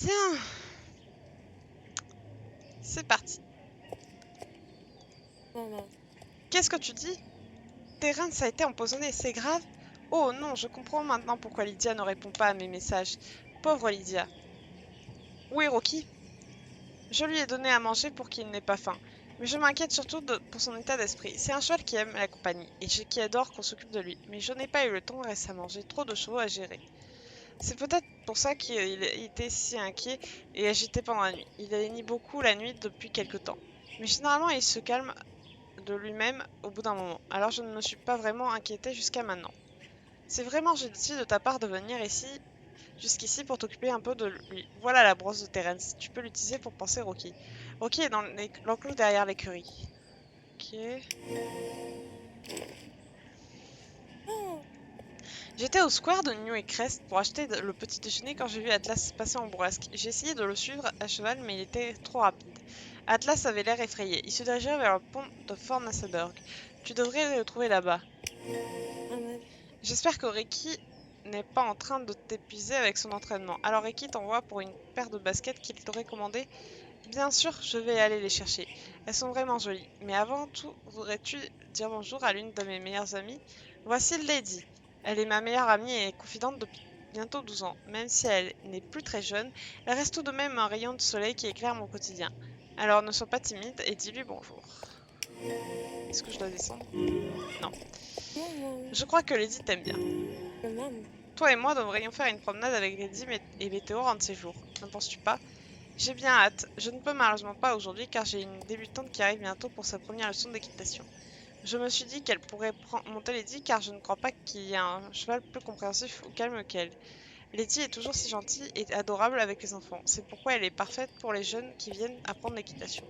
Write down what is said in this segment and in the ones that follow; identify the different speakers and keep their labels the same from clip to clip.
Speaker 1: Bien, c'est parti. Qu'est-ce que tu dis? Terence a été empoisonné, c'est grave? Oh non, je comprends maintenant pourquoi Lydia ne répond pas à mes messages. Pauvre Lydia. Où est Rocky? Je lui ai donné à manger pour qu'il n'ait pas faim. Mais je m'inquiète surtout pour son état d'esprit. C'est un cheval qui aime la compagnie et qui adore qu'on s'occupe de lui. Mais je n'ai pas eu le temps récemment, j'ai trop de chevaux à gérer. C'est peut-être pour ça qu'il était si inquiet et agité pendant la nuit. Il hennit beaucoup la nuit depuis quelque temps. Mais généralement, il se calme de lui-même au bout d'un moment. Alors je ne me suis pas vraiment inquiétée jusqu'à maintenant. C'est vraiment gentil de ta part de venir jusqu'ici pour t'occuper un peu de lui. Voilà la brosse de Terence. Tu peux l'utiliser pour penser Rocky. Rocky est dans l'enclos derrière l'écurie. Ok. J'étais au square de New Crest pour acheter le petit déjeuner quand j'ai vu Atlas passer en bourrasque. J'ai essayé de le suivre à cheval, mais il était trop rapide. Atlas avait l'air effrayé. Il se dirigeait vers le pont de Fort Nassaburg. Tu devrais le trouver là-bas. J'espère que Ricky n'est pas en train de t'épuiser avec son entraînement. Alors Ricky t'envoie pour une paire de baskets qu'il t'aurait commandées. Bien sûr, je vais aller les chercher. Elles sont vraiment jolies. Mais avant tout, voudrais-tu dire bonjour à l'une de mes meilleures amies? Voici Lady. Elle est ma meilleure amie et confidente depuis bientôt 12 ans. Même si elle n'est plus très jeune, elle reste tout de même un rayon de soleil qui éclaire mon quotidien. Alors ne sois pas timide et dis-lui bonjour. Est-ce que je dois descendre? Non. Je crois que Lady t'aime bien. Toi et moi devrions faire une promenade avec Lady et Météo un de ces jours. Ne penses-tu pas? J'ai bien hâte. Je ne peux malheureusement pas aujourd'hui car j'ai une débutante qui arrive bientôt pour sa première leçon d'équitation. Je me suis dit qu'elle pourrait monter Lady car je ne crois pas qu'il y ait un cheval plus compréhensif ou calme qu'elle. Lady est toujours si gentille et adorable avec les enfants. C'est pourquoi elle est parfaite pour les jeunes qui viennent apprendre l'équitation.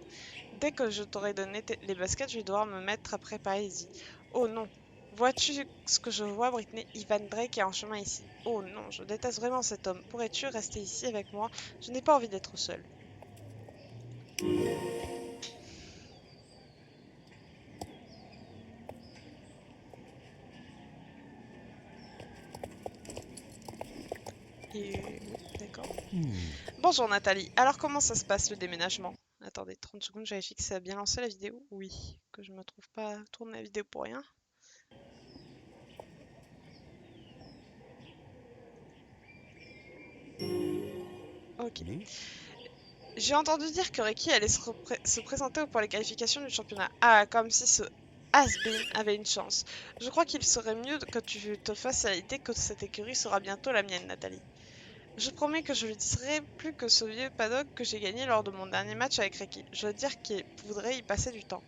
Speaker 1: Dès que je t'aurai donné les baskets, je vais devoir me mettre à préparer Lady. Oh non! Vois-tu ce que je vois, Britney? Ivan Drake est en chemin ici. Oh non, je déteste vraiment cet homme. Pourrais-tu rester ici avec moi? Je n'ai pas envie d'être seule. Et oui, d'accord. Bonjour Nathalie. Alors comment ça se passe le déménagement? Attendez, 30 secondes, je vérifie que ça a bien lancé la vidéo. Oui, que je me trouve pas tourner la vidéo pour rien. Ok. J'ai entendu dire que Ricky allait se présenter pour les qualifications du championnat. Ah, comme si ce has-been avait une chance. Je crois qu'il serait mieux que tu te fasses à l'idée que cette écurie sera bientôt la mienne, Nathalie. Je promets que je lui dirai plus que ce vieux paddock que j'ai gagné lors de mon dernier match avec Ricky. Je veux dire qu'il voudrait y passer du temps.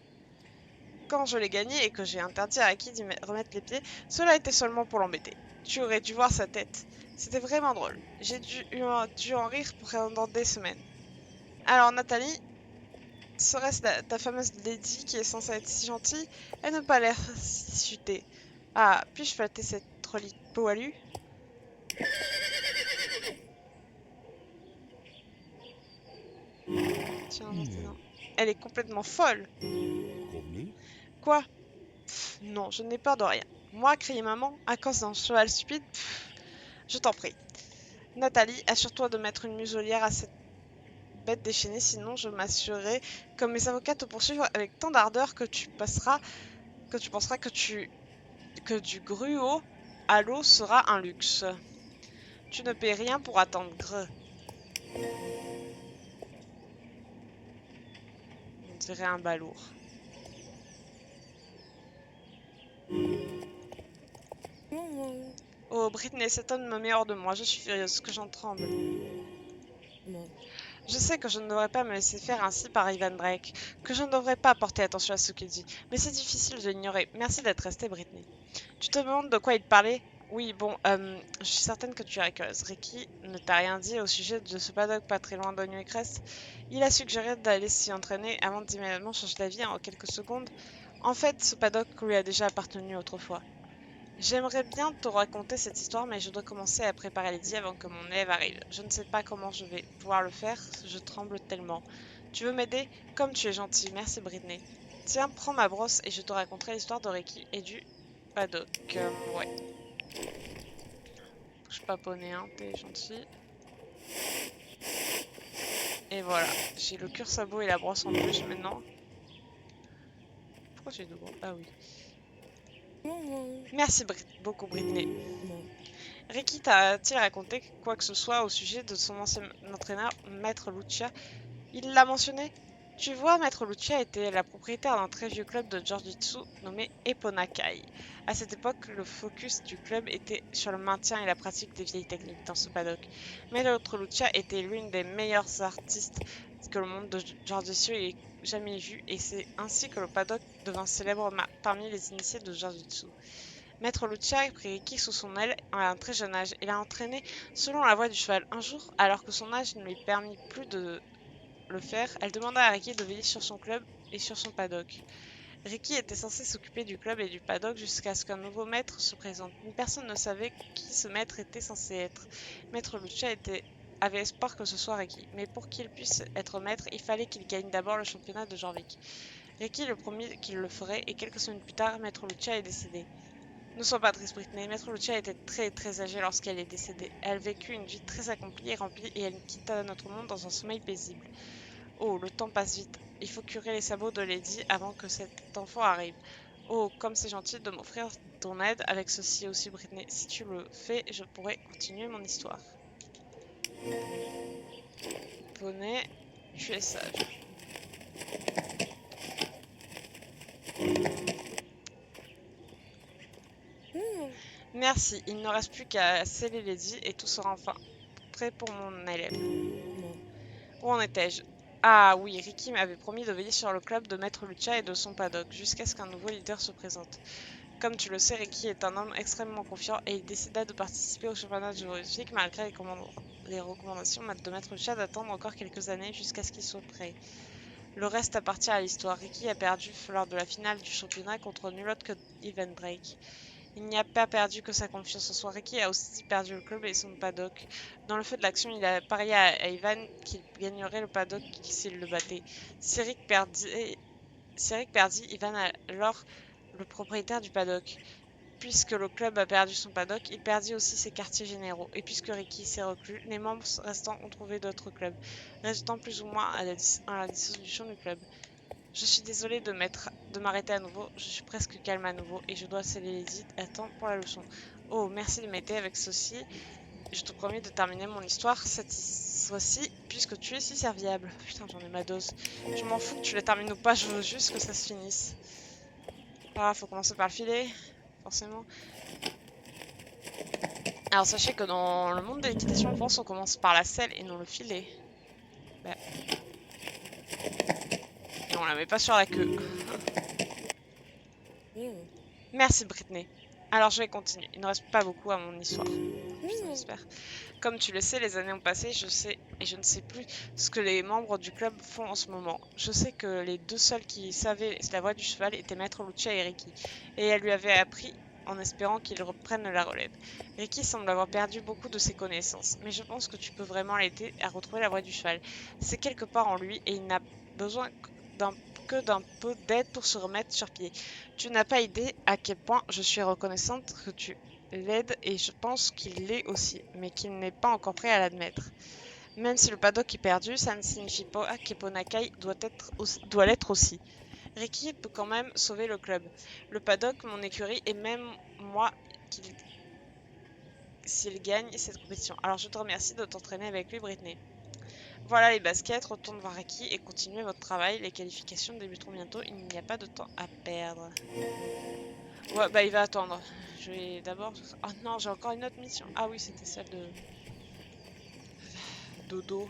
Speaker 1: Quand je l'ai gagné et que j'ai interdit à Ricky d'y remettre les pieds, cela était seulement pour l'embêter. Tu aurais dû voir sa tête. C'était vraiment drôle. J'ai dû en rire pendant des semaines. Alors Nathalie, serait-ce ta fameuse Lady qui est censée être si gentille et ne pas l'air si futée? Ah, puis-je flatter cette relie poilue? Tiens, maintenant. Elle est complètement folle. Quoi? Pff, non, je n'ai peur de rien. Moi, crier maman, à cause d'un cheval stupide? Pff, je t'en prie. Nathalie, assure-toi de mettre une muselière à cette bête déchaînée, sinon je m'assurerai que mes avocats te poursuivent avec tant d'ardeur que tu penseras que du gruau à l'eau sera un luxe. Tu ne paies rien pour attendre. On dirait un balourd. Oh, Britney, cet homme me met hors de moi. Je suis furieuse, que j'en tremble. Je sais que je ne devrais pas me laisser faire ainsi par Ivan Drake, que je ne devrais pas porter attention à ce qu'il dit, mais c'est difficile de l'ignorer. Merci d'être restée, Britney. Tu te demandes de quoi il parlait? Oui, bon, je suis certaine que tu es curieuse. Ricky ne t'a rien dit au sujet de ce paddock pas très loin de New Crest. Il a suggéré d'aller s'y entraîner avant d'immédiatement changer d'avis en quelques secondes. En fait, ce paddock lui a déjà appartenu autrefois. J'aimerais bien te raconter cette histoire, mais je dois commencer à préparer les dits avant que mon élève arrive. Je ne sais pas comment je vais pouvoir le faire, je tremble tellement. Tu veux m'aider? Comme tu es gentil, merci Britney. Tiens, prends ma brosse et je te raconterai l'histoire de Ricky et du paddock. Ouais. Je paponnais, hein, t'es gentil. Et voilà, j'ai le cure sabot et la brosse en plus maintenant. Pourquoi j'ai deux gros? Ah oui. Merci beaucoup Britney. Ricky t'a-t-il raconté quoi que ce soit au sujet de son ancien entraîneur, Maître Lucia? Il l'a mentionné? Tu vois, Maître Lucia était la propriétaire d'un très vieux club de Jiu-Jitsu nommé Eponakai. À cette époque, le focus du club était sur le maintien et la pratique des vieilles techniques dans ce paddock. Maître Lucia était l'une des meilleures artistes que le monde de Jiu-Jitsu ait jamais vu et c'est ainsi que le paddock devint célèbre parmi les initiés de Jiu-Jitsu. Maître Lucia prit Ricky sous son aile à un très jeune âge et l'a entraîné selon la voie du cheval. Un jour, alors que son âge ne lui permit plus de le faire, elle demanda à Ricky de veiller sur son club et sur son paddock. Ricky était censé s'occuper du club et du paddock jusqu'à ce qu'un nouveau maître se présente. Mais personne ne savait qui ce maître était censé être. Maître Lucia avait espoir que ce soit Ricky, mais pour qu'il puisse être maître, il fallait qu'il gagne d'abord le championnat de Jorvik. Ricky le promit qu'il le ferait et quelques semaines plus tard, Maître Lucia est décédé. Ne sois pas triste, Britney. Maître Lucia était très âgée lorsqu'elle est décédée. Elle vécut une vie très accomplie et remplie et elle quitta notre monde dans un sommeil paisible. Oh, le temps passe vite. Il faut curer les sabots de Lady avant que cet enfant arrive. Oh, comme c'est gentil de m'offrir ton aide avec ceci aussi, Britney. Si tu le fais, je pourrai continuer mon histoire. Poney, tu es sage. Merci, il ne reste plus qu'à sceller Lady et tout sera enfin prêt pour mon élève. Où en étais-je? Ah oui, Ricky m'avait promis de veiller sur le club de Maître Lucia et de son paddock, jusqu'à ce qu'un nouveau leader se présente. Comme tu le sais, Ricky est un homme extrêmement confiant et il décida de participer au championnat de Jurassic malgré les recommandations de Maître Lucia d'attendre encore quelques années jusqu'à ce qu'il soit prêt. Le reste appartient à l'histoire. Ricky a perdu lors de la finale du championnat contre nul autre que Ivan Drake. Il n'y a pas perdu que sa confiance en soi. Ricky a aussi perdu le club et son paddock. Dans le feu de l'action, il a parié à Ivan qu'il gagnerait le paddock s'il le battait. Si Rick perdit, Ivan alors le propriétaire du paddock. Puisque le club a perdu son paddock, il perdit aussi ses quartiers généraux. Et puisque Ricky s'est reclus, les membres restants ont trouvé d'autres clubs, résultant plus ou moins à la dissolution du club. Je suis désolée de m'arrêter à nouveau, je suis presque calme à nouveau et je dois sceller les idées à temps pour la leçon. Oh, merci de m'aider avec ceci. Je te promets de terminer mon histoire cette fois-ci, puisque tu es si serviable. Putain, j'en ai ma dose. Je m'en fous que tu la termines ou pas, je veux juste que ça se finisse. Ah, faut commencer par le filet, forcément. Alors sachez que dans le monde de l'équitation en France, on commence par la selle et non le filet. Bah. Et on la met pas sur la queue. Merci Britney. Alors je vais continuer. Il ne reste pas beaucoup à mon histoire. Putain, j'espère. Comme tu le sais, les années ont passé, je ne sais plus ce que les membres du club font en ce moment. Je sais que les deux seuls qui savaient la voie du cheval étaient Maître Lucia et Ricky, et elle lui avait appris en espérant qu'il reprenne la relève. Ricky semble avoir perdu beaucoup de ses connaissances, mais je pense que tu peux vraiment l'aider à retrouver la voie du cheval. C'est quelque part en lui et il n'a besoin que d'un peu d'aide pour se remettre sur pied. Tu n'as pas idée à quel point je suis reconnaissante que tu l'aides et je pense qu'il l'est aussi, mais qu'il n'est pas encore prêt à l'admettre. Même si le paddock est perdu, ça ne signifie pas qu'Eponakai doit l'être aussi. Ricky peut quand même sauver le club, le paddock, mon écurie et même moi s'il gagne cette compétition. Alors je te remercie de t'entraîner avec lui, Britney. Voilà les baskets, retourne voir Ricky et continuez votre travail. Les qualifications débuteront bientôt, il n'y a pas de temps à perdre. Ouais, bah il va attendre. Je vais d'abord... Oh non, j'ai encore une autre mission. Ah oui, c'était celle de... Dodo.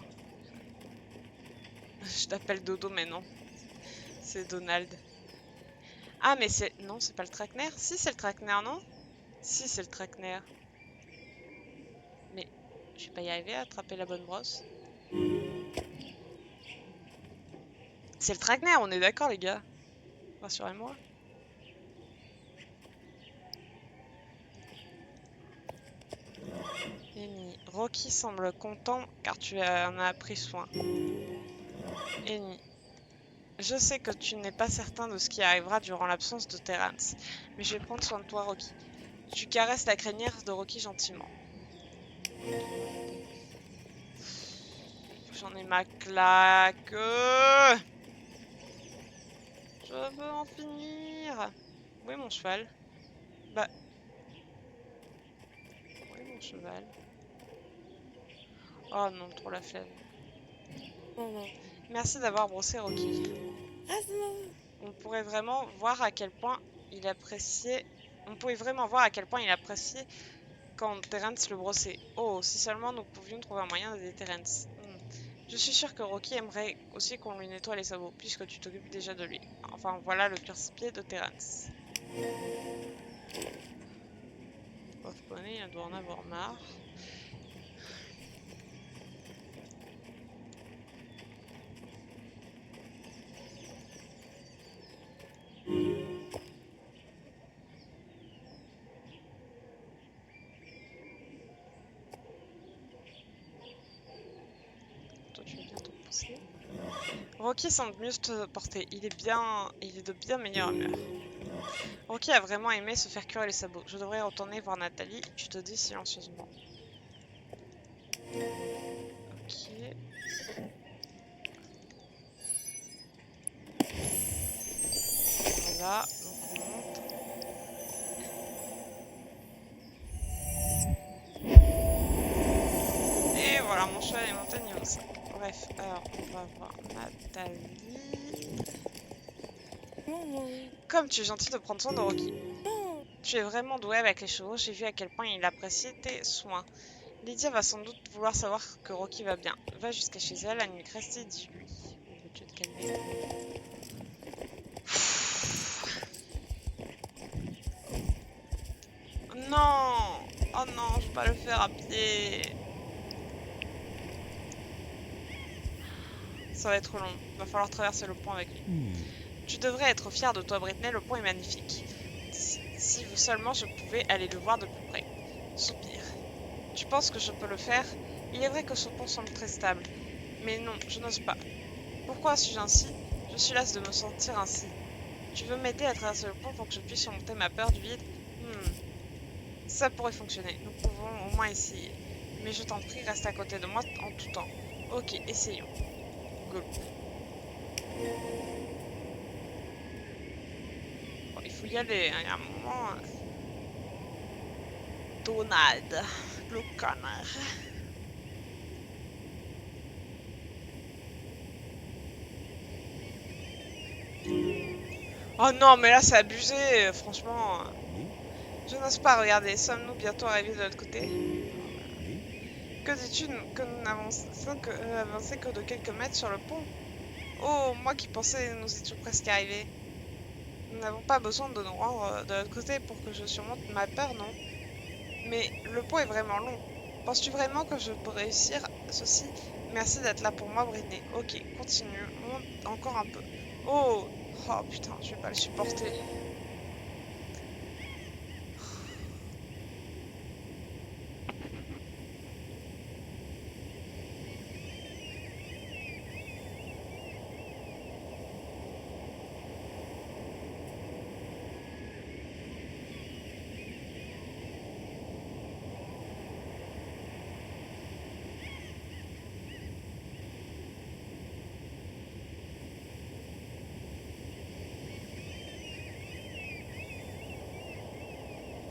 Speaker 1: Je t'appelle Dodo, mais non. C'est Donald. Ah, mais c'est... Non, c'est pas le Trackner. Si, c'est le Trackner, non? Si, c'est le Trackner. Mais je vais pas y arriver à attraper la bonne brosse. C'est le Trackner, on est d'accord, les gars. Rassurez-moi. Eni. Rocky semble content car tu en as pris soin. Eni. Je sais que tu n'es pas certain de ce qui arrivera durant l'absence de Terrence, mais je vais prendre soin de toi, Rocky. Tu caresses la crinière de Rocky gentiment. J'en ai ma claque. Je veux en finir. Où est mon cheval? Bah... Où est mon cheval? Oh non, trop la flemme. Merci d'avoir brossé Rocky. On pourrait vraiment voir à quel point il appréciait... On pouvait vraiment voir à quel point il appréciait quand Terence le brossait. Oh, si seulement nous pouvions trouver un moyen d'aider Terence. Je suis sûre que Rocky aimerait aussi qu'on lui nettoie les sabots, puisque tu t'occupes déjà de lui. Enfin, voilà le pire-pied de Terence. Pauvre poney, il doit en avoir marre. Toi, tu veux bien te pousser. Rocky semble mieux te porter. Il est de bien meilleure humeur. Rocky a vraiment aimé se faire curer les sabots. Je devrais retourner voir Nathalie. Tu te dis silencieusement. Ok. Voilà, donc on monte. Et voilà, mon cheval est monté niveau 5. Bref, alors on va voir Nathalie. Comme tu es gentil de prendre soin de Rocky. Tu es vraiment doué avec les chevaux, j'ai vu à quel point il appréciait tes soins. Lydia va sans doute vouloir savoir que Rocky va bien. Va jusqu'à chez elle, la nuit restée, dis-lui. Veux-tu te calmer? Non! Oh non, je vais pas le faire à pied. Ça va être long. Va falloir traverser le pont avec lui. Tu devrais être fière de toi, Britney. Le pont est magnifique. Si seulement je pouvais aller le voir de plus près. Soupir. Tu penses que je peux le faire? Il est vrai que ce pont semble très stable. Mais non, je n'ose pas. Pourquoi suis-je ainsi? Je suis lasse de me sentir ainsi. Tu veux m'aider à traverser le pont pour que je puisse surmonter ma peur du vide? Ça pourrait fonctionner. Nous pouvons au moins essayer. Mais je t'en prie, reste à côté de moi en tout temps. Ok, essayons. Go. Bon, il faut y aller, hein. Il y a un moment... Donald, le connard. Oh non, mais là, c'est abusé, franchement. Je n'ose pas regarder. Sommes-nous bientôt arrivés de l'autre côté? Que dis-tu que nous n'avançons que de quelques mètres sur le pont? Oh, moi qui pensais nous étions presque arrivés. Nous n'avons pas besoin de nous rendre de l'autre côté pour que je surmonte ma peur, non? Mais le pont est vraiment long. Penses-tu vraiment que je peux réussir ceci? Merci d'être là pour moi, Britney. Ok, continue. Monte encore un peu. Oh! Oh putain, je vais pas le supporter.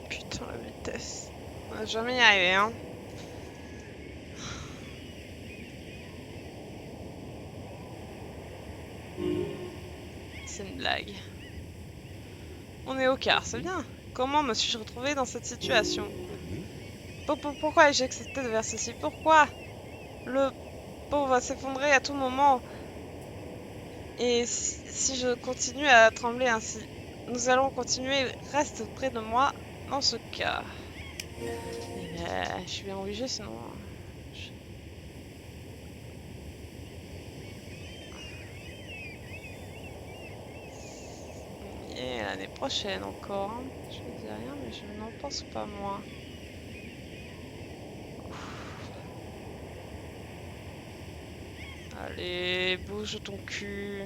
Speaker 1: Putain, la vitesse. On va jamais y arriver, hein. C'est une blague. On est au quart, c'est bien. Comment me suis-je retrouvée dans cette situation? Pourquoi ai-je accepté de faire ceci? Pourquoi? Le pont va s'effondrer à tout moment. Et si je continue à trembler ainsi, nous allons continuer. Reste près de moi dans ce cas. Je suis bien obligée sinon. Et l'année prochaine encore. Hein. Je ne dis rien, mais je n'en pense pas moi. Allez, bouge ton cul.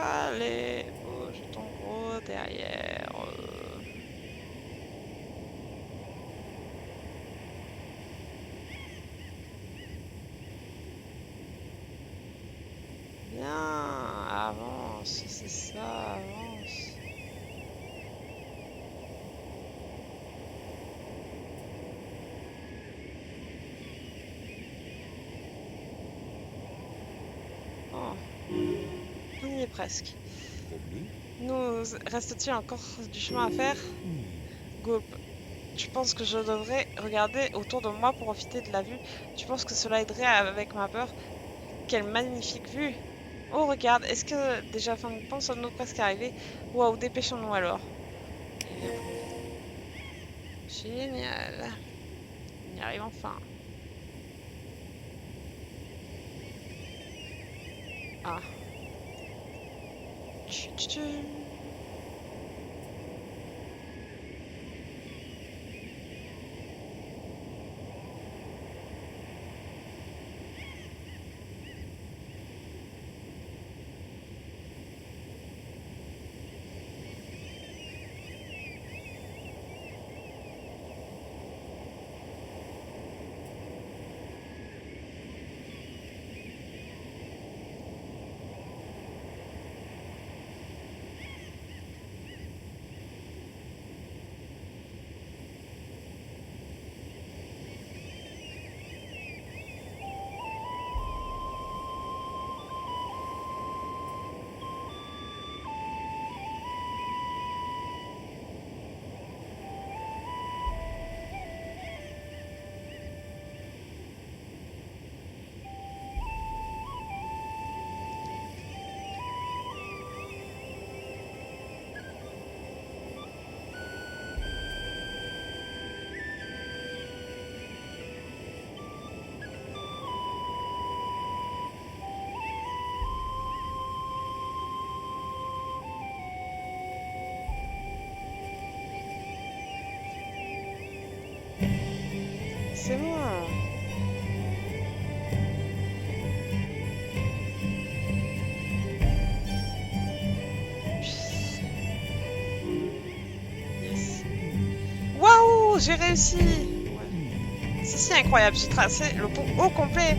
Speaker 1: Allez, bouge ton gros derrière. presque. Nous reste-t-il encore du chemin à faire? Gulp, tu penses que je devrais regarder autour de moi pour profiter de la vue? Tu penses que cela aiderait avec ma peur? Quelle magnifique vue! Oh, regarde, est-ce que déjà fin de pont, sommes-nous presque arrivés? Waouh, dépêchons-nous alors. Génial. On y arrive enfin. Ah. Tchut, tchut, tchut. C'est moi. Yes. Waouh, j'ai réussi. Ouais. C'est incroyable, j'ai tracé le pont au complet.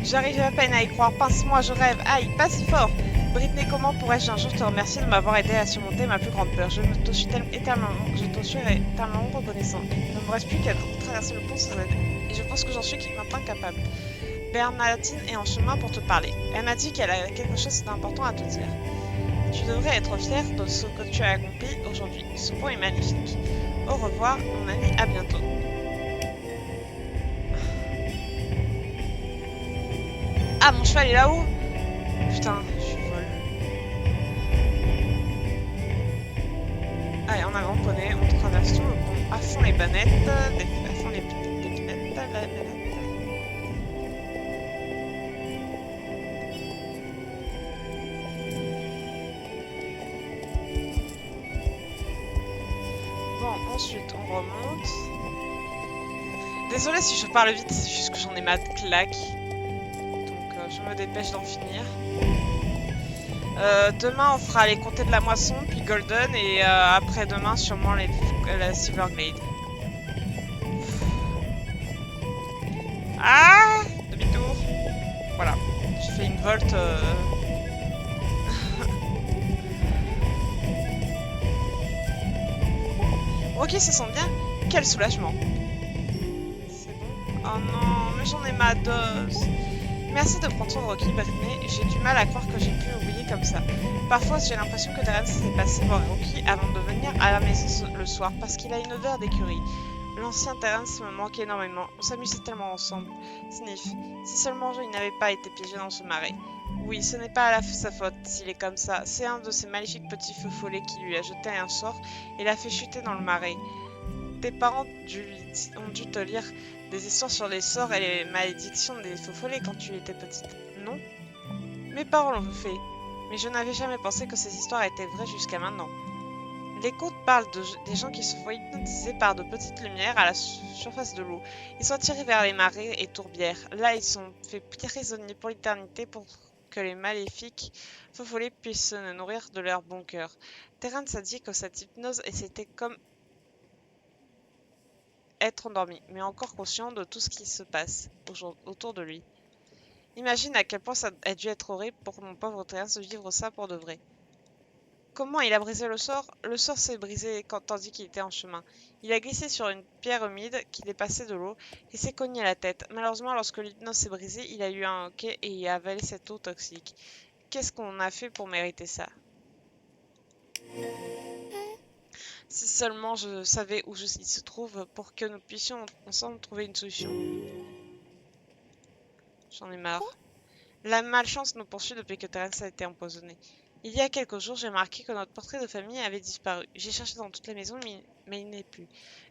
Speaker 1: J'arrive à peine à y croire. Pince-moi, je rêve. Aïe, pas si fort. Britney, comment pourrais-je un jour te remercier de m'avoir aidé à surmonter ma plus grande peur? Je te suis éternellement reconnaissant. Il ne me reste plus qu'à traverser le pont sans aide. Et je pense que j'en suis maintenant capable. Bernadine est en chemin pour te parler. Elle m'a dit qu'elle a quelque chose d'important à te dire. Tu devrais être fier de ce que tu as accompli aujourd'hui. Ce pont est magnifique. Au revoir, mon ami, à bientôt. Ah, mon cheval est là-haut? Putain, je suis folle. Allez, on a grand poney, on traverse tout le pont. À fond les banettes, à fond les pinettes, la banette. Bon, ensuite, on remonte. Désolée si je parle vite, c'est juste que j'en ai ma claque. Donc, je me dépêche d'en finir. Demain, on fera les comtés de la moisson, puis Golden, et après-demain, sûrement la Silverglade. Ah, demi-tour. Voilà, j'ai fait une volte. Ok, ça sent bien. Quel soulagement. C'est bon. Oh non, mais j'en ai ma dose. Merci de prendre soin de Rocky, Britney. J'ai du mal à croire que j'ai pu oublier comme ça. Parfois, j'ai l'impression que Terence s'est passé voir Rocky avant de venir à la maison le soir parce qu'il a une odeur d'écurie. L'ancien Terence me manque énormément. On s'amusait tellement ensemble. Sniff. Si seulement il n'avait pas été piégé dans ce marais. Oui, ce n'est pas sa faute s'il est comme ça. C'est un de ces maléfiques petits feux follets qui lui a jeté un sort et l'a fait chuter dans le marais. Tes parents ont dû te lire des histoires sur les sorts et les malédictions des feux follets quand tu étais petite, non? Mes parents l'ont fait, mais je n'avais jamais pensé que ces histoires étaient vraies jusqu'à maintenant. Les contes parlent des gens qui se font hypnotiser par de petites lumières à la surface de l'eau. Ils sont tirés vers les marais et tourbières. Là, ils sont faits prisonniers pour l'éternité pour que les maléfiques feux follets puissent se nourrir de leur bon cœur. Terence a dit que cette hypnose, et c'était comme être endormi, mais encore conscient de tout ce qui se passe autour de lui. Imagine à quel point ça a dû être horrible pour mon pauvre Terence de vivre ça pour de vrai. Comment il a brisé le sort? Le sort s'est brisé tandis qu'il était en chemin. Il a glissé sur une pierre humide qui dépassait de l'eau et s'est cogné la tête. Malheureusement, lorsque l'hypnose s'est brisée, il a eu un hoquet et a avalé cette eau toxique. Qu'est-ce qu'on a fait pour mériter ça? Si seulement je savais où il se trouve pour que nous puissions ensemble trouver une solution. J'en ai marre. La malchance nous poursuit depuis que Terence a été empoisonné. Il y a quelques jours, j'ai remarqué que notre portrait de famille avait disparu. J'ai cherché dans toute la maison, mais il n'est plus.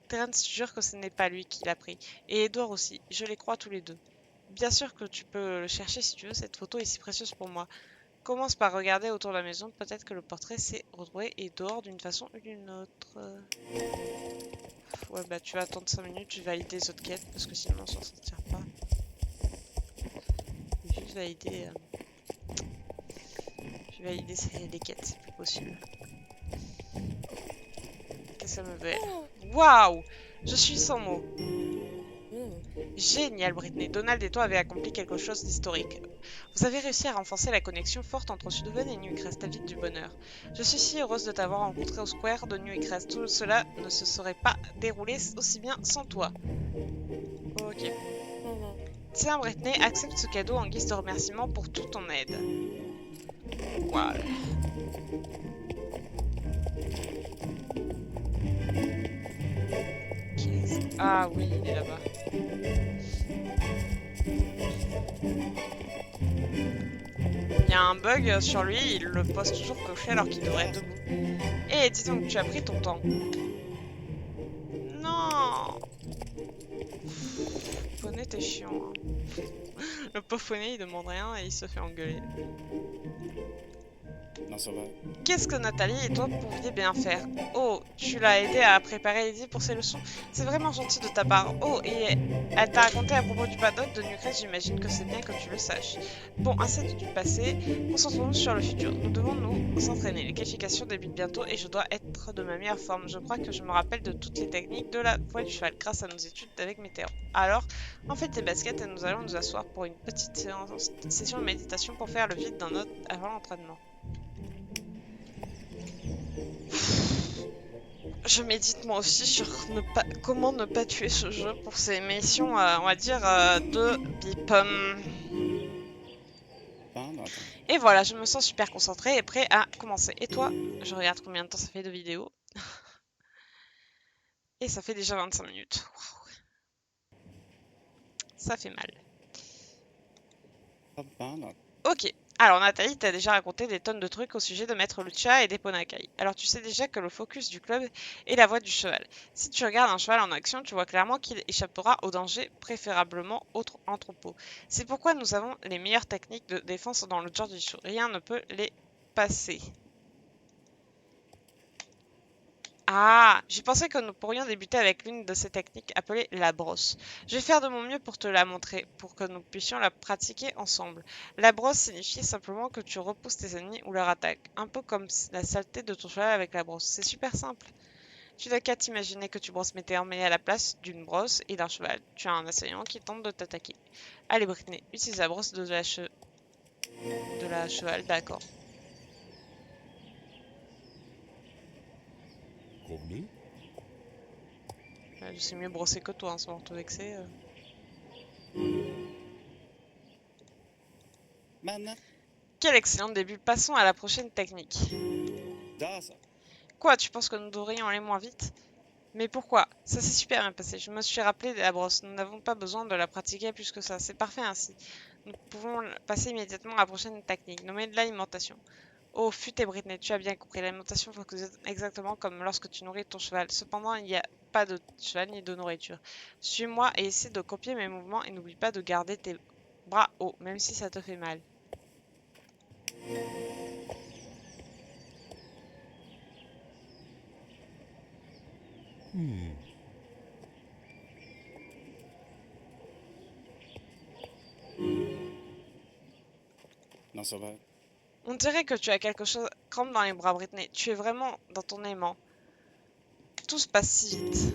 Speaker 1: Terence jure que ce n'est pas lui qui l'a pris. Et Edouard aussi. Je les crois tous les deux. Bien sûr que tu peux le chercher si tu veux, cette photo est si précieuse pour moi. Commence par regarder autour de la maison, peut-être que le portrait s'est retrouvé et dehors d'une façon ou d'une autre. Ouais, bah tu vas attendre 5 minutes, je vais valider les autres quêtes parce que sinon on s'en sortira pas. Je vais juste valider. Je vais valider les quêtes, c'est plus possible. Qu'est-ce que ça me veut? Waouh! Je suis sans mots. Génial, Brittany. Donald et toi avez accompli quelque chose d'historique. Vous avez réussi à renforcer la connexion forte entre Sudhaven et New Crest, ta vie du bonheur. Je suis si heureuse de t'avoir rencontré au square de New Crest. Tout cela ne se serait pas déroulé aussi bien sans toi. Ok. Tiens, Brittany, accepte ce cadeau en guise de remerciement pour toute ton aide. Voilà. Ah oui, il est là-bas. Il y a un bug sur lui, il le pose toujours coché alors qu'il devrait être debout. Eh, dis donc, tu as pris ton temps. Non! Poney, t'es chiant. Hein. Le pauvre Poney, il demande rien et il se fait engueuler.
Speaker 2: Non, ça va.
Speaker 1: Qu'est-ce que Nathalie et toi pouviez bien faire? Oh, tu l'as aidé à préparer Eddie pour ses leçons? C'est vraiment gentil de ta part. Oh, et elle t'a raconté à propos du paddock de Newcrest, j'imagine que c'est bien que tu le saches. Bon, assez du passé, concentrons-nous sur le futur. Nous devons nous entraîner. Les qualifications débutent bientôt et je dois être de ma meilleure forme. Je crois que je me rappelle de toutes les techniques de la voie du cheval grâce à nos études avec Météo. Alors, en fait tes baskets et nous allons nous asseoir pour une petite session de méditation pour faire le vide dans notre avant l'entraînement. Je médite moi aussi sur comment ne pas tuer ce jeu pour ces missions, on va dire, de bip. Et voilà, je me sens super concentrée et prêt à commencer. Et toi, je regarde combien de temps ça fait de vidéo. Et ça fait déjà 25 minutes. Waouh. Ça fait mal. Ok. Alors Nathalie t'a déjà raconté des tonnes de trucs au sujet de Maître Lucia et des Ponakai. Alors tu sais déjà que le focus du club est la voie du cheval. Si tu regardes un cheval en action, tu vois clairement qu'il échappera au danger, préférablement en troupeau. C'est pourquoi nous avons les meilleures techniques de défense dans le Jiu-Jitsu. Rien ne peut les passer. Ah, j'ai pensé que nous pourrions débuter avec l'une de ces techniques appelée la brosse. Je vais faire de mon mieux pour te la montrer, pour que nous puissions la pratiquer ensemble. La brosse signifie simplement que tu repousses tes ennemis ou leur attaque, un peu comme la saleté de ton cheval avec la brosse. C'est super simple. Tu n'as qu'à t'imaginer que tu brosses Météor, mais à la place d'une brosse et d'un cheval, tu as un assaillant qui tente de t'attaquer. Allez Brittany, utilise la brosse de la cheval, d'accord. Je sais mieux brosser que toi, hein, sans te vexer. Quel excellent début. Passons à la prochaine technique. Quoi, tu penses que nous devrions aller moins vite? Mais pourquoi? Ça s'est super bien passé. Je me suis rappelé de la brosse. Nous n'avons pas besoin de la pratiquer plus que ça. C'est parfait ainsi. Nous pouvons passer immédiatement à la prochaine technique, nommée de l'alimentation. Oh, fut et Brittany, tu as bien compris. L'alimentation fonctionne exactement comme lorsque tu nourris ton cheval. Cependant, il n'y a pas de cheval ni de nourriture. Suis-moi et essaie de copier mes mouvements et n'oublie pas de garder tes bras hauts, même si ça te fait mal.
Speaker 2: Non, ça va.
Speaker 1: On dirait que tu as quelque chose crampe dans les bras, Brittany. Tu es vraiment dans ton aimant. Tout se passe si vite.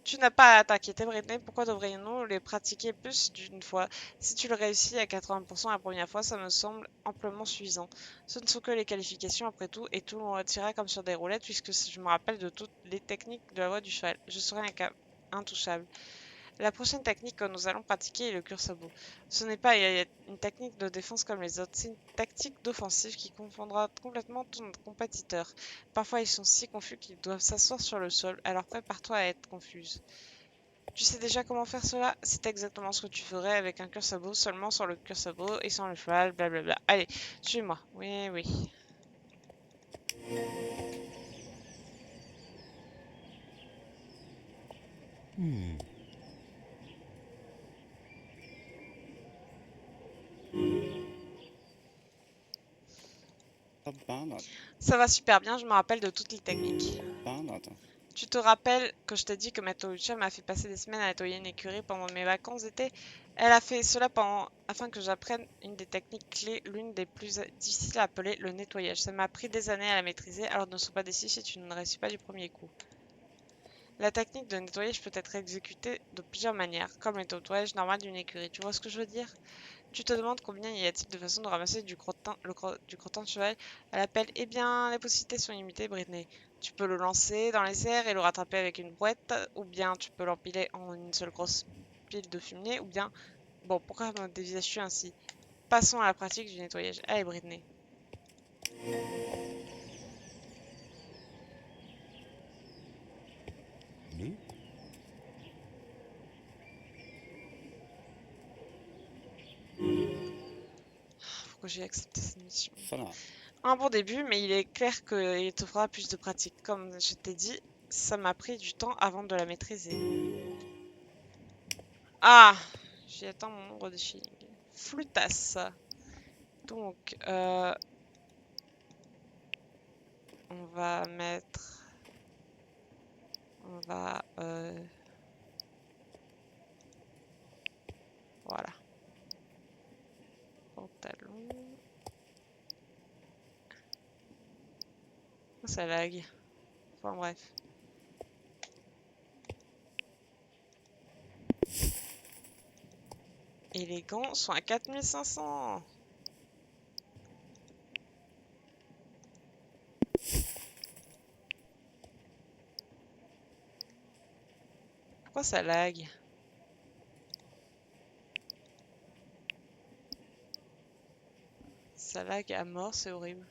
Speaker 1: Tu n'as pas à t'inquiéter, Brittany. Pourquoi devrions-nous les pratiquer plus d'une fois? Si tu le réussis à 80% la première fois, ça me semble amplement suffisant. Ce ne sont que les qualifications après tout, et tout l'on retirera comme sur des roulettes, puisque je me rappelle de toutes les techniques de la voie du cheval. Je serai intouchable. La prochaine technique que nous allons pratiquer est le cuir-sabot. Ce n'est pas une technique de défense comme les autres, c'est une tactique d'offensive qui confondra complètement ton compétiteur. Parfois ils sont si confus qu'ils doivent s'asseoir sur le sol, alors prépare-toi à être confuse. Tu sais déjà comment faire cela? C'est exactement ce que tu ferais avec un cuir-sabot, seulement sans le cuir-sabot et sans le cheval, blablabla. Allez, suis-moi. Oui, oui.
Speaker 2: Förbannat.
Speaker 1: Ça va super bien, je me rappelle de toutes les techniques.
Speaker 2: Förbannat.
Speaker 1: Tu te rappelles que je t'ai dit que ma Tolucha m'a fait passer des semaines à nettoyer une écurie pendant mes vacances d'été? Elle a fait cela afin que j'apprenne une des techniques clés, l'une des plus difficiles à appeler le nettoyage. Ça m'a pris des années à la maîtriser, alors ne sois pas déçu si tu ne réussis pas du premier coup. La technique de nettoyage peut être exécutée de plusieurs manières, comme le nettoyage normal d'une écurie. Tu vois ce que je veux dire? Tu te demandes combien y a-t-il de façons de ramasser du crottin de cheval à la pelle? Eh bien, les possibilités sont limitées, Britney. Tu peux le lancer dans les airs et le rattraper avec une brouette, ou bien tu peux l'empiler en une seule grosse pile de fumier, ou bien... Bon, pourquoi me dévisages-tu ainsi? Passons à la pratique du nettoyage. Allez, Britney. Pourquoi j'ai accepté cette mission?
Speaker 2: Fan.
Speaker 1: Un bon début, mais il est clair qu'il te faudra plus de pratique. Comme je t'ai dit, ça m'a pris du temps avant de la maîtriser. Ah! J'y attends mon nombre de shillings. Flûtasse. Donc, on va mettre... On va... Voilà. Pantalon. Oh, ça lag. Enfin bref. Et les gants sont à 4500. Pourquoi ça lag? Ça lag à mort, c'est horrible.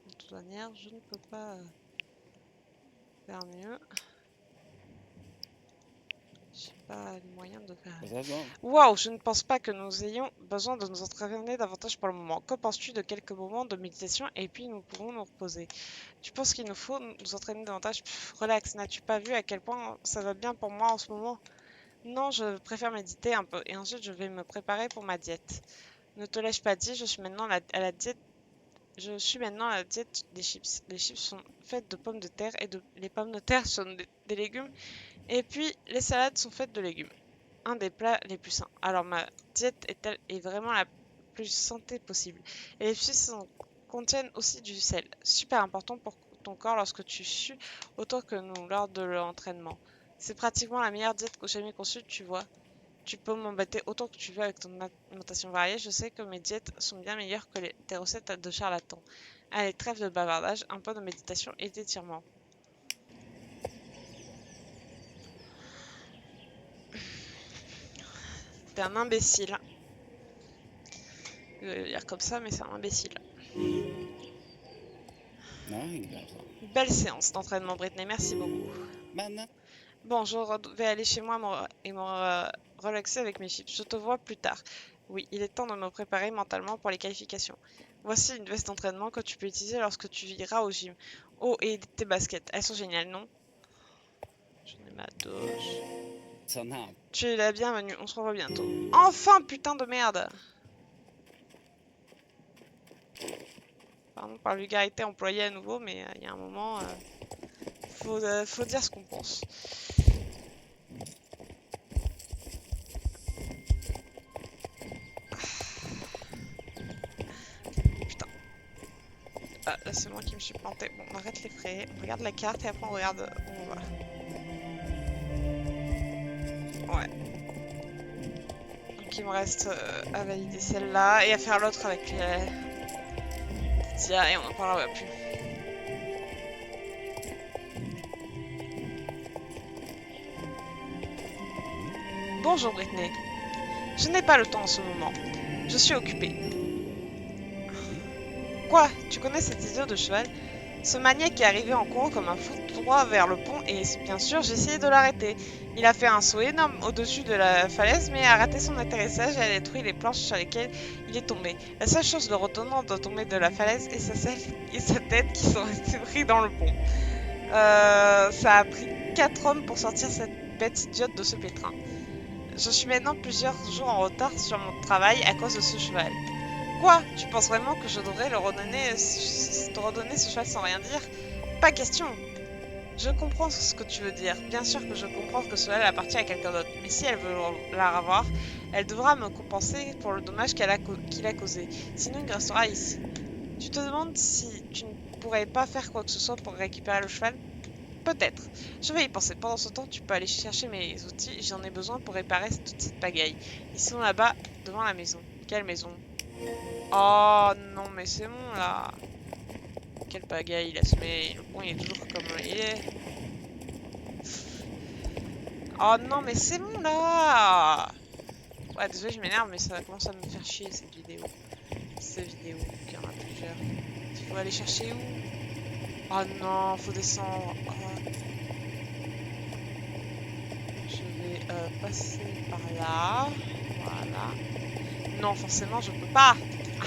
Speaker 1: De toute manière, je ne peux pas faire mieux. J'ai pas les moyens de faire... Waouh, je ne pense pas que nous ayons besoin de nous entraîner davantage pour le moment. Que penses-tu de quelques moments de méditation et puis nous pourrons nous reposer? Tu penses qu'il nous faut nous entraîner davantage? Pff, relax, n'as-tu pas vu à quel point ça va bien pour moi en ce moment? Non, je préfère méditer un peu et ensuite je vais me préparer pour ma diète. Ne te l'ai-je pas dit, je suis maintenant à la diète. Je suis maintenant à la diète des chips. Les chips sont faites de pommes de terre et les pommes de terre sont des légumes. Et puis les salades sont faites de légumes. Un des plats les plus sains. Alors ma diète est vraiment la plus santé possible. Et les chips contiennent aussi du sel. Super important pour ton corps lorsque tu sues autant que nous lors de l'entraînement. C'est pratiquement la meilleure diète que j'ai jamais conçue, tu vois. Tu peux m'embêter autant que tu veux avec ton alimentation variée. Je sais que mes diètes sont bien meilleures que tes recettes de charlatans. Allez, trêve de bavardage, un peu de méditation et d'étirement. T'es un imbécile. Je vais le dire comme ça, mais c'est un imbécile. Belle séance d'entraînement, Britney. Merci beaucoup. Bon, je vais aller chez moi et me relaxer avec mes chips. Je te vois plus tard. Oui, il est temps de me préparer mentalement pour les qualifications. Voici une veste d'entraînement que tu peux utiliser lorsque tu iras au gym. Oh, et tes baskets. Elles sont géniales, non? J'en ai ma douche. Tu es la bienvenue. On se revoit bientôt. Enfin, putain de merde! Pardon par vulgarité employée à nouveau, mais il y a un moment, faut dire ce qu'on pense. Putain. Ah, là c'est moi qui me suis planté. Bon, on arrête les frais, on regarde la carte et après on regarde où on va. Ouais. Donc il me reste à valider celle-là et à faire l'autre avec Tia et on en parlera plus. Bonjour Britney. Je n'ai pas le temps en ce moment. Je suis occupée. Quoi? Tu connais cet idiot de cheval? Ce maniaque est arrivé en courant comme un fou droit vers le pont et bien sûr j'ai essayé de l'arrêter. Il a fait un saut énorme au-dessus de la falaise mais a raté son atterrissage et a détruit les planches sur lesquelles il est tombé. La seule chose le retenant de tomber de la falaise est sa tête qui sont restés pris dans le pont. Ça a pris 4 hommes pour sortir cette bête idiote de ce pétrin. Je suis maintenant plusieurs jours en retard sur mon travail à cause de ce cheval. Quoi? Tu penses vraiment que je devrais te redonner ce cheval sans rien dire? Pas question. Je comprends ce que tu veux dire. Bien sûr que je comprends que cela appartient à quelqu'un d'autre. Mais si elle veut la revoir, elle devra me compenser pour le dommage qu'il a causé. Sinon, il restera ici. Tu te demandes si tu ne pourrais pas faire quoi que ce soit pour récupérer le cheval? Peut-être. Je vais y penser. Pendant ce temps, tu peux aller chercher mes outils. J'en ai besoin pour réparer toute cette pagaille. Ils sont là-bas, devant la maison. Quelle maison? Oh non, mais c'est bon là. Quelle pagaille il a semé. Le pont il est toujours comme il est. Oh non, mais c'est bon là. Ouais, désolé, je m'énerve, mais ça commence à me faire chier cette vidéo. Cette vidéo, qu'il y en a plusieurs. Il faut aller chercher où? Oh non, faut descendre. Oh. Je vais passer par là. Voilà. Non, forcément, je peux pas.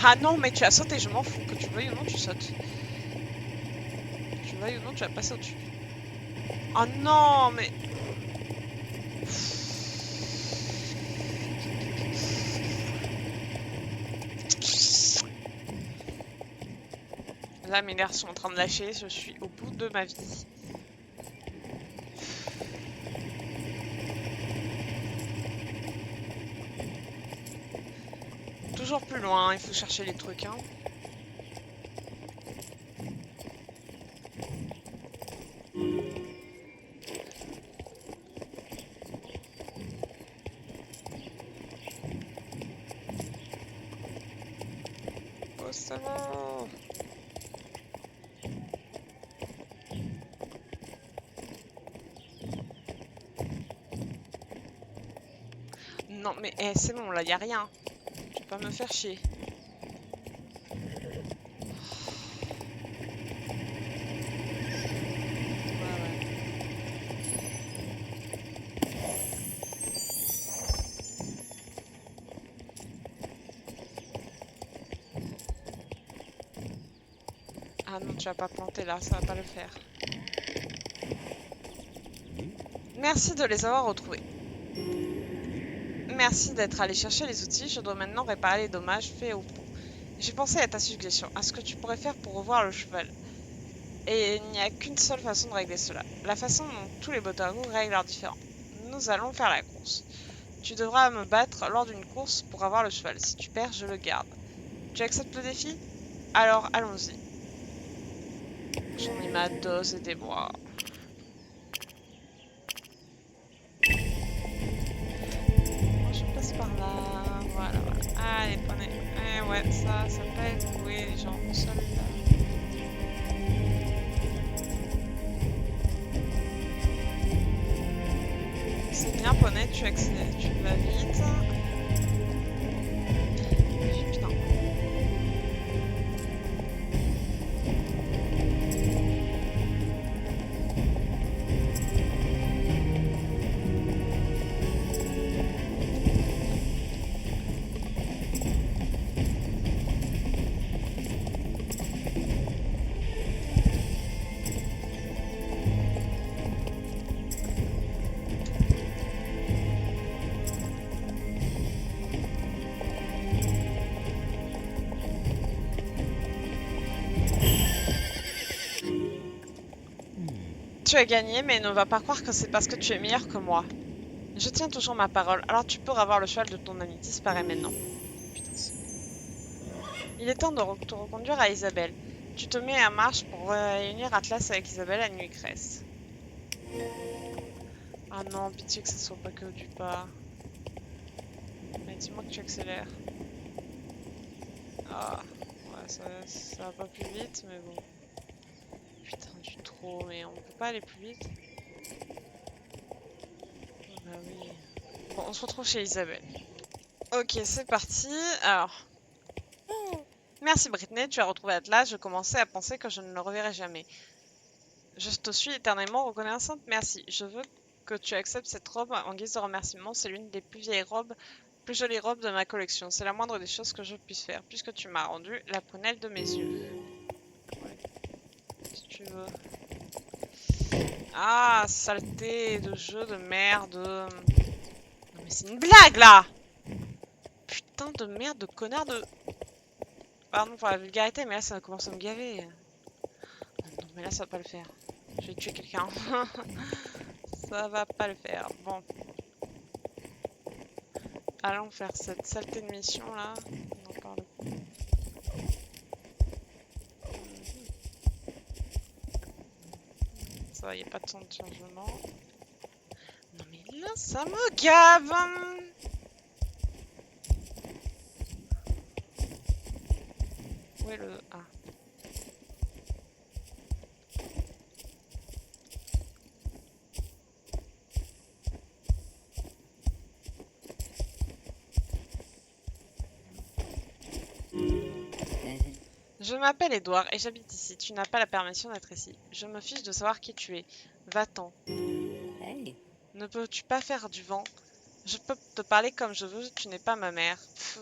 Speaker 1: Ah non, mais tu as sauté, je m'en fous. Que tu veuilles ou non, tu sautes. Que tu veuilles ou non, tu vas passer au-dessus. Oh non, mais... Là, mes nerfs sont en train de lâcher. Je suis au bout de ma vie. Toujours plus loin, il faut chercher les trucs, hein. Oh, ça va. Non, mais c'est bon, là, y a rien. Tu vas pas me faire chier. Ouais, ouais. Ah non, tu vas pas planter là, ça va pas le faire. Merci de les avoir retrouvés. Merci d'être allé chercher les outils. Je dois maintenant réparer les dommages faits au pont. J'ai pensé à ta suggestion, à ce que tu pourrais faire pour revoir le cheval. Et il n'y a qu'une seule façon de régler cela. La façon dont tous les botargos règlent leurs différends. Nous allons faire la course. Tu devras me battre lors d'une course pour avoir le cheval. Si tu perds, je le garde. Tu acceptes le défi? Alors, allons-y. J'en ai ma dose, aidez-moi. Je passe par là. Voilà, voilà. Allez, prenez. Eh ouais, ça s'appelle jouer les gens seuls là. C'est bien, poney, tu accélères, tu vas vite. Putain. Tu as gagné, mais ne va pas croire que c'est parce que tu es meilleur que moi. Je tiens toujours ma parole, alors tu peux avoir le cheval de ton ami. Disparaît maintenant. Putain, il est temps de te reconduire à Isabelle. Tu te mets en marche pour réunir Atlas avec Isabelle à Nuit-Cresse. Ah non, pitié que ce soit pas que du pas. Mais dis-moi que tu accélères. Ah, ouais, ça va pas plus vite, mais bon. Putain, du trop, mais on peut pas aller plus vite? Oh, bah oui. Bon, on se retrouve chez Isabelle. Ok, c'est parti. Alors, merci Britney, tu as retrouvé Atlas. Je commençais à penser que je ne le reverrai jamais. Je te suis éternellement reconnaissante. Merci. Je veux que tu acceptes cette robe en guise de remerciement. C'est l'une des plus vieilles robes, plus jolies robes de ma collection. C'est la moindre des choses que je puisse faire, puisque tu m'as rendu la prunelle de mes yeux. Ouais, si tu veux. Ah, saleté de jeu de merde. Non mais c'est une blague là! Putain de merde de connard de... Pardon pour la vulgarité, mais là ça commence à me gaver. Non mais là ça va pas le faire. Je vais tuer quelqu'un. Ça va pas le faire. Bon. Allons faire cette saleté de mission là. On en parle. Ça va, y a pas de son de changement. Non mais là ça me gave! Où est le... Ah. Je m'appelle Edouard et j'habite ici. Tu n'as pas la permission d'être ici. Je me fiche de savoir qui tu es. Va-t'en.
Speaker 2: Hey.
Speaker 1: Ne peux-tu pas faire du vent? Je peux te parler comme je veux, tu n'es pas ma mère. Pfff.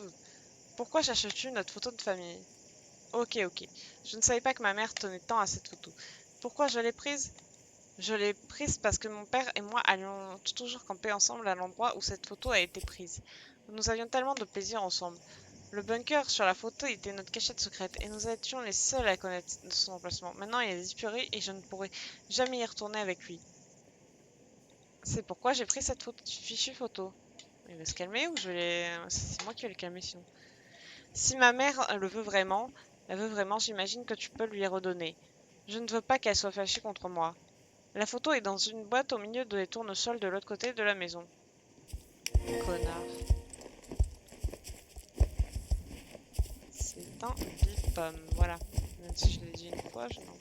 Speaker 1: Pourquoi cherches-tu notre photo de famille? Ok, ok. Je ne savais pas que ma mère tenait tant à cette photo. Pourquoi je l'ai prise? Je l'ai prise parce que mon père et moi allions toujours camper ensemble à l'endroit où cette photo a été prise. Nous avions tellement de plaisir ensemble. Le bunker sur la photo était notre cachette secrète et nous étions les seuls à connaître son emplacement. Maintenant, il est disparu et je ne pourrai jamais y retourner avec lui. C'est pourquoi j'ai pris cette fichue photo. Il va se calmer ou je vais c'est moi qui vais le calmer sinon. Si ma mère le veut vraiment, j'imagine que tu peux lui redonner. Je ne veux pas qu'elle soit fâchée contre moi. La photo est dans une boîte au milieu des tournesols de l'autre côté de la maison. Connard. C'est un bip-pomme, voilà. Même si je l'ai dit une fois, je n'en...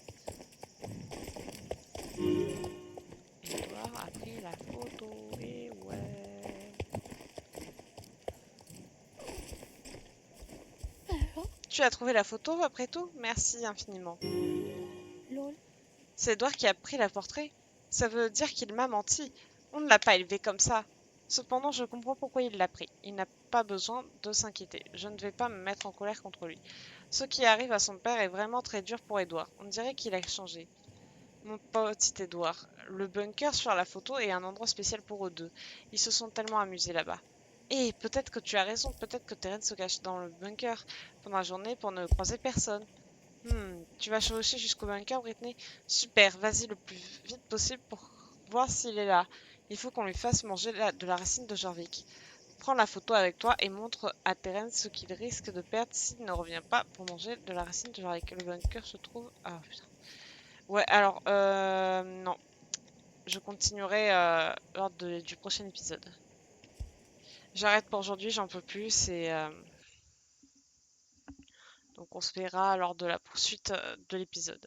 Speaker 1: Edouard a pris la photo, et ouais. Tu as trouvé la photo après tout? Merci infiniment.
Speaker 2: Lol.
Speaker 1: C'est Edouard qui a pris la portrait? Ça veut dire qu'il m'a menti. On ne l'a pas élevé comme ça. Cependant, je comprends pourquoi il l'a pris. Il n'a pas besoin de s'inquiéter. Je ne vais pas me mettre en colère contre lui. Ce qui arrive à son père est vraiment très dur pour Edouard. On dirait qu'il a changé. Mon petit Edouard, le bunker sur la photo est un endroit spécial pour eux deux. Ils se sont tellement amusés là-bas. Et peut-être que tu as raison, peut-être que Terence se cache dans le bunker pendant la journée pour ne croiser personne. Tu vas chevaucher jusqu'au bunker, Britney? Super, vas-y le plus vite possible pour voir s'il est là. Il faut qu'on lui fasse manger de la racine de Jorvik. Prends la photo avec toi et montre à Terence ce qu'il risque de perdre s'il ne revient pas pour manger de la racine de Jorvik. Le bunker se trouve... Ah putain. Ouais, alors, non. Je continuerai lors du prochain épisode. J'arrête pour aujourd'hui, j'en peux plus et... donc on se verra lors de la poursuite de l'épisode.